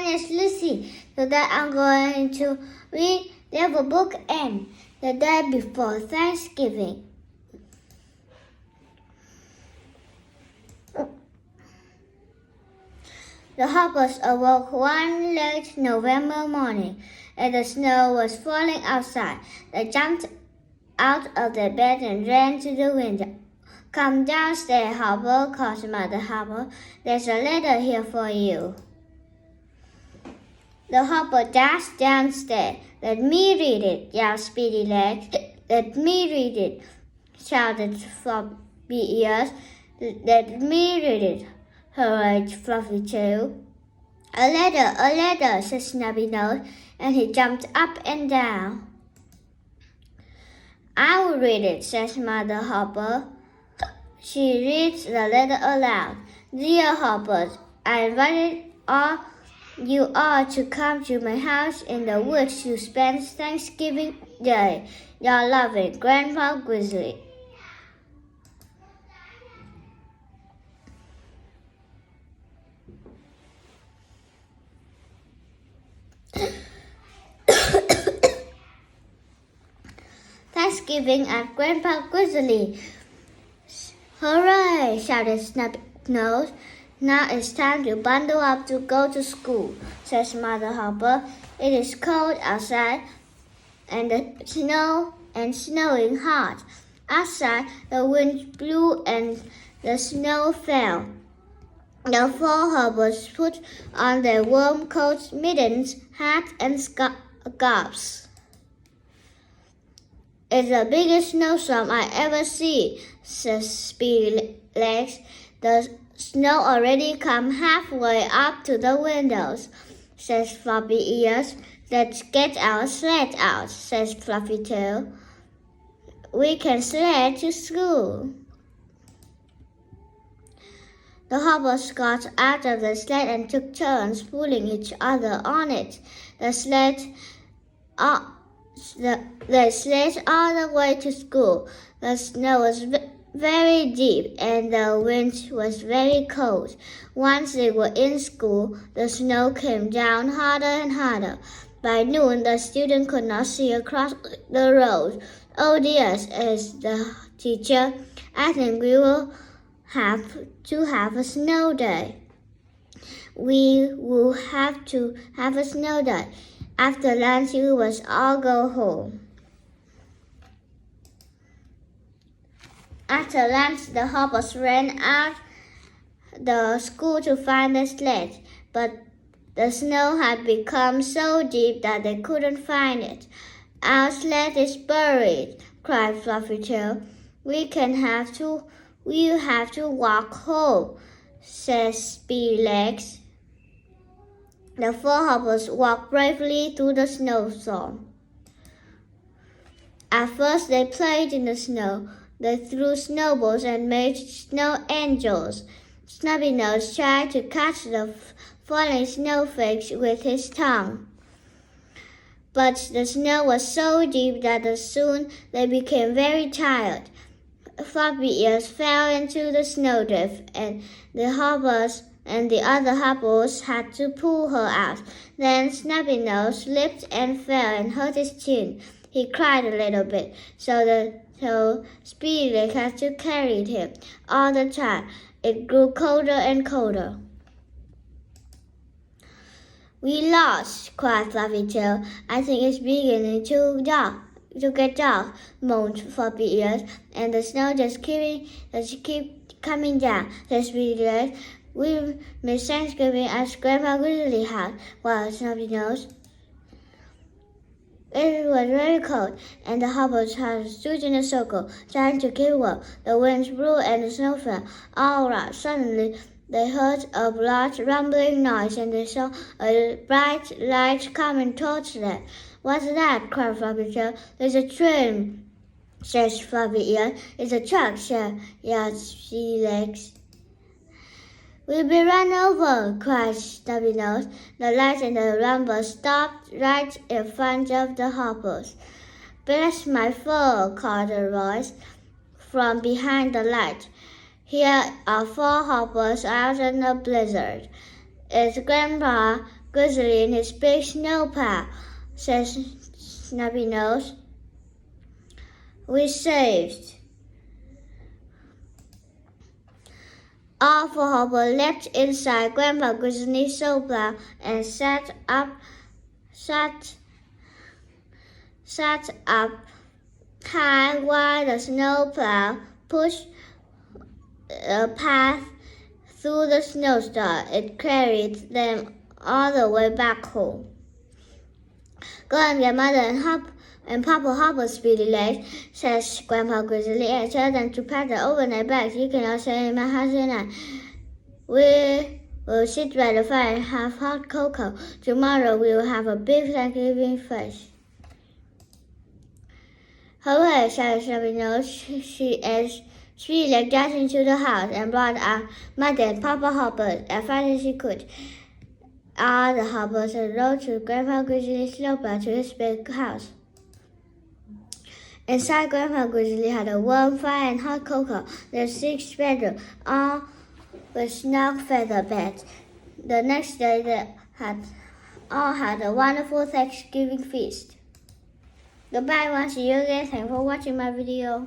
is Lucy. Today I'm going to read Little Book N, the day before Thanksgiving. The Hoppers awoke one late November morning, and the snow was falling outside. They jumped out of their bed and ran to the window. "Come downstairs, Hopper," called Mother Hopper. "There's a letter here for you." The Hopper dashed downstairs. "Let me read it," yelled Speedy Legs. "Let me read it," shouted Floppy Ears. "Let me read it," hurried Fluffy Tail. A letter," said Snubby Nose, and he jumped up and down. "I will read it," says Mother Hopper. She reads the letter aloud. "Dear Hoppers, I invited you all to come to my house in the woods to spend Thanksgiving Day. Your loving Grandpa Grizzly." Thanksgiving at Grandpa Grizzly. "Hooray!" shouted Snub-Nose. "Now it's time to bundle up to go to school," says Mother Hopper. "It is cold outside and snowing hard. Outside, the wind blew and the snow fell." The four Hoppers put on their warm coats, mittens, hats, and scarves. "It's the biggest snowstorm I ever see," says Speedy Legs. "The snow already come halfway up to the windows," says Floppy Ears. "Let's get our sled out," says Fluffy Tail. "We can sled to school." The Hoppers got out of the sled and took turns pulling each other on it. They sled all the way to school. The snow was very deep and the wind was very cold. Once they were in school, the snow came down harder and harder. By noon, the student could not see across the road. "Oh dear," says the teacher. "I think we will have to have a snow day." "We will have to have a snow day. After lunch, we must all go home." After lunch, the Hoppers ran out the school to find the sled, but the snow had become so deep that they couldn't find it. "Our sled is buried," cried Fluffy Tail. "We'll have to walk home," says Speedy Legs. The four Hoppers walked bravely through the snowstorm. At first, they played in the snow. They threw snowballs and made snow angels. Snubby Nose tried to catch the falling snowflakes with his tongue. But the snow was so deep that soon they became very tired. Floppy Ears fell into the snowdrift, and the Hoppers and the other Hoppers had to pull her out. Then Snubby Nose slipped and fell and hurt his chin. He cried a little bit, so Speedy Legs had to carry him all the time. It grew colder and colder. "We lost," cried Fluffy Tail. "I think it's beginning to get dark," moaned Floppy Ears. "And the snow just keep coming down," said Speedy Legs. "We missed Thanksgiving at Grandpa Grizzly's house," while Snubby Nose. It was very cold, and the Hoppers had stood in a circle, trying to keep warm. The wind blew and the snow fell all around. Suddenly, they heard a loud rumbling noise, and they saw a bright light coming towards them. "What's that?" cried Fluffy Tail. "There's a train," says Floppy Ear. "It's a truck," yelled Speedy Legs. "We'll be run over," cried Snubby Nose. The light and the rumble stopped right in front of the Hoppers. "Bless my fur," called a voice from behind the light. "Here are four Hoppers out in a blizzard. It's Grandpa Grizzly in his big snowplow, says Snubbynose. We saved. Arthur Hopper leapt inside Grandpa Grizzly's snowplow and sat up high while the snowplow pushed a path through the snowstorm. It carried them all the way back home. Grandmother and Papa Hopper's speedy legs, says Grandpa Grizzly, and tell them to pack their overnight bags. You can all stay in my house tonight. We will sit by the fire and have hot cocoa. Tomorrow we will have a big Thanksgiving feast. Hooray, said Snubbynose. She dashed into the house and brought out Mother and Papa Hopper as fast as she could. All the Hoppers rode to Grandpa Grizzly's snowplow to his big house. Inside, Grandpa Grizzly had a warm fire and hot cocoa, their 6 bedrooms, all with snug feather beds. The next day, they all had a wonderful Thanksgiving feast. Goodbye, once see you again. Thanks for watching my video.